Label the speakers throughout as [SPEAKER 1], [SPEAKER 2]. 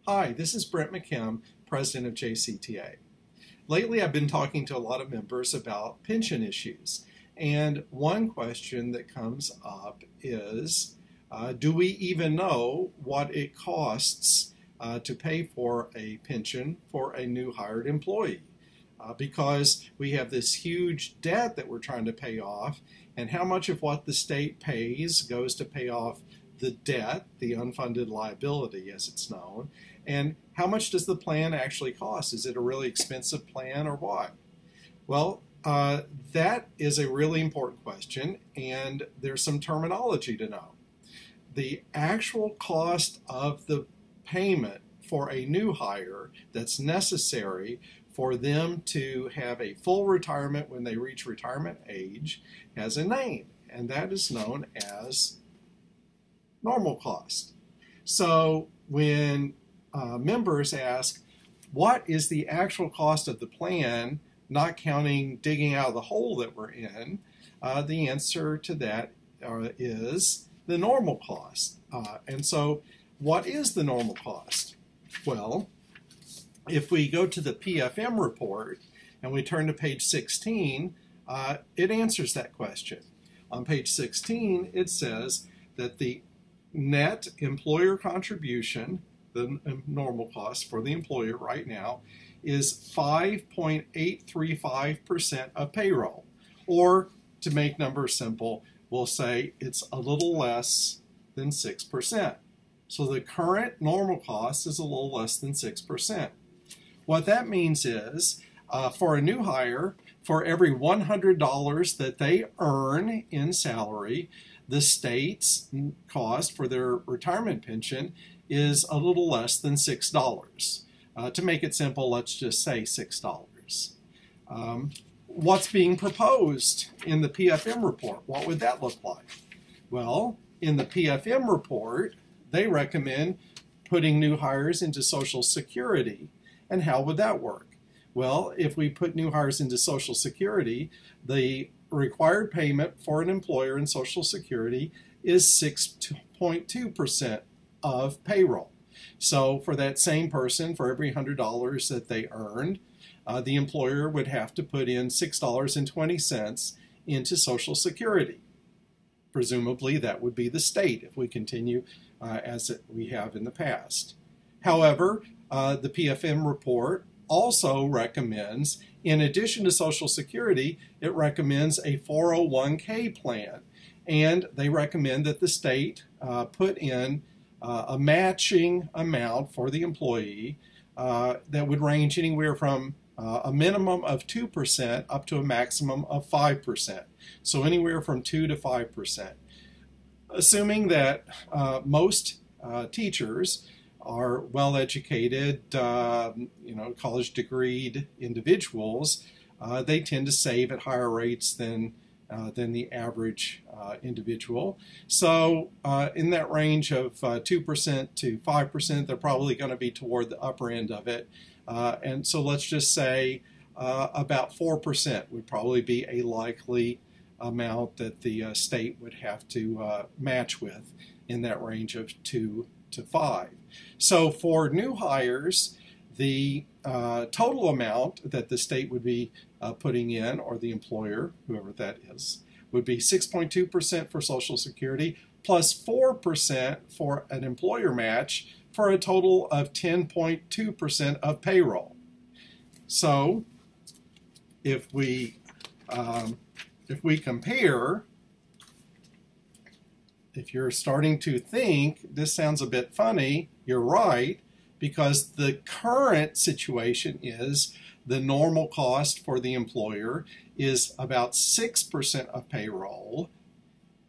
[SPEAKER 1] Hi, this is Brent McKim, President of JCTA. Lately, I've been talking to a lot of members about pension issues, and one question that comes up is, do we even know what it costs to pay for a pension for a new hired employee? Because we have this huge debt that we're trying to pay off, and how much of what the state pays goes to pay off the debt, the unfunded liability as it's known, and how much does the plan actually cost? Is it a really expensive plan or what? Well, that is a really important question, and there's some terminology to know. The actual cost of the payment for a new hire that's necessary for them to have a full retirement when they reach retirement age has a name, and that is known as normal cost. So when members ask, what is the actual cost of the plan, not counting digging out of the hole that we're in, the answer to that is the normal cost. And so what is the normal cost? Well, if we go to the PFM report and we turn to page 16, it answers that question. On page 16, it says that the net employer contribution, the normal cost for the employer right now, is 5.835% of payroll. Or, to make numbers simple, we'll say it's a little less than 6%. So the current normal cost is a little less than 6%. What that means is, for a new hire, for every $100 that they earn in salary, the state's cost for their retirement pension is a little less than $6. To make it simple, let's just say $6. What's being proposed in the PFM report? What would that look like? Well, in the PFM report, they recommend putting new hires into Social Security. And how would that work? Well, if we put new hires into Social Security, the required payment for an employer in Social Security is 6.2% of payroll. So for that same person, for every $100 that they earned, the employer would have to put in $6.20 into Social Security. Presumably that would be the state if we continue as we have in the past. However, the PFM report also recommends, in addition to Social Security, it recommends a 401k plan. And they recommend that the state put in a matching amount for the employee that would range anywhere from a minimum of 2% up to a maximum of 5%. So anywhere from 2 to 5%. Assuming that most teachers are well-educated, college degreed individuals, they tend to save at higher rates than the average individual. So in that range of 2% to 5%, they're probably going to be toward the upper end of it. And so let's just say about 4% would probably be a likely amount that the state would have to match with in that range of 2 to 5. So for new hires, the total amount that the state would be putting in, or the employer, whoever that is, would be 6.2% for Social Security plus 4% for an employer match for a total of 10.2% of payroll. So if we compare, if you're starting to think this sounds a bit funny, you're right, because the current situation is the normal cost for the employer is about 6% of payroll.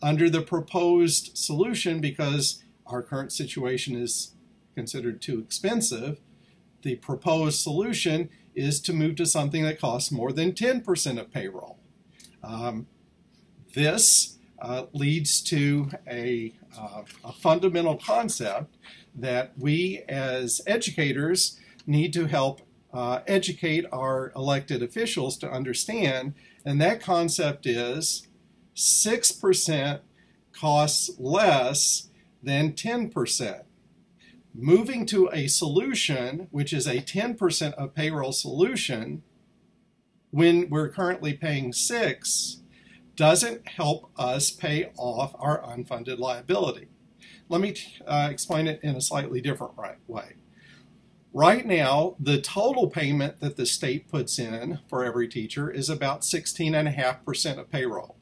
[SPEAKER 1] Under the proposed solution, because our current situation is considered too expensive, the proposed solution is to move to something that costs more than 10% of payroll. This leads to a fundamental concept that we as educators need to help educate our elected officials to understand, and that concept is 6% costs less than 10%. moving to a solution, which is a 10% of payroll solution, when we're currently paying 6, doesn't help us pay off our unfunded liability. Let me explain it in a slightly different way. Right now, the total payment that the state puts in for every teacher is about 16.5% of payroll.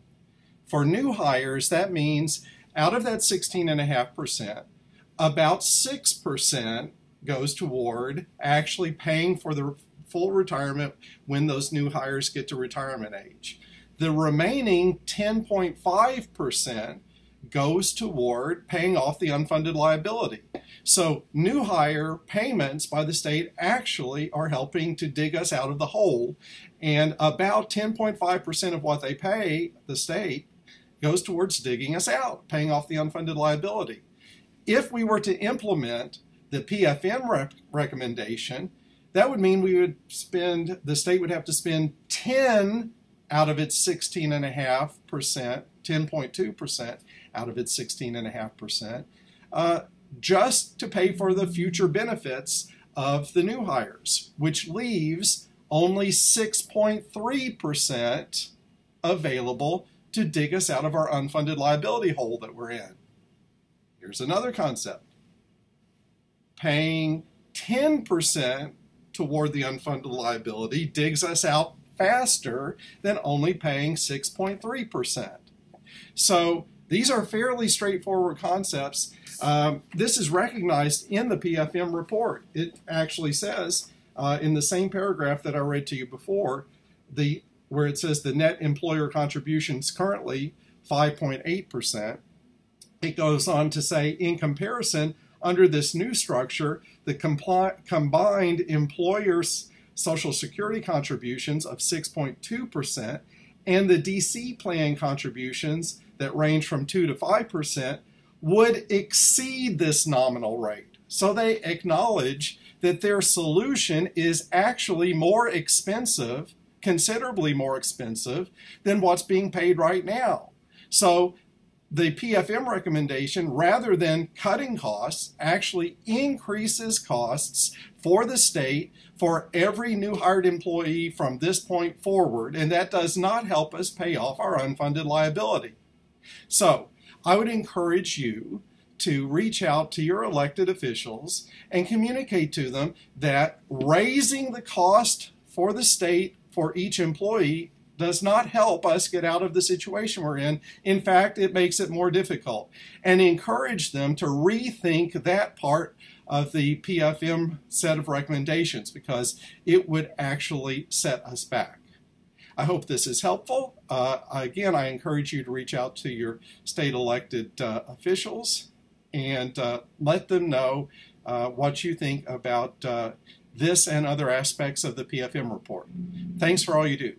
[SPEAKER 1] For new hires, that means out of that 16.5%, about 6% goes toward actually paying for the full retirement when those new hires get to retirement age. The remaining 10.5% goes toward paying off the unfunded liability. So new hire payments by the state actually are helping to dig us out of the hole, and about 10.5% of what they pay the state goes towards digging us out, paying off the unfunded liability. If we were to implement the PFM recommendation, that would mean the state would have to spend 10 out of its 16.5%, 10.2% out of its 16.5%, just to pay for the future benefits of the new hires, which leaves only 6.3% available to dig us out of our unfunded liability hole that we're in. Here's another concept. Paying 10% toward the unfunded liability digs us out faster than only paying 6.3%. So these are fairly straightforward concepts. This is recognized in the PFM report. It actually says in the same paragraph that I read to you before, where it says the net employer contributions currently 5.8%, it goes on to say, in comparison, under this new structure, the combined employer's Social Security contributions of 6.2% and the DC plan contributions that range from 2 to 5% would exceed this nominal rate. So they acknowledge that their solution is actually more expensive, considerably more expensive than what's being paid right now. So the PFM recommendation, rather than cutting costs, actually increases costs for the state for every new hired employee from this point forward, and that does not help us pay off our unfunded liability. So I would encourage you to reach out to your elected officials and communicate to them that raising the cost for the state for each employee does not help us get out of the situation we're in. In fact, it makes it more difficult. And encourage them to rethink that part of the PFM set of recommendations, because it would actually set us back. I hope this is helpful. Again, I encourage you to reach out to your state elected officials and let them know what you think about this and other aspects of the PFM report. Thanks for all you do.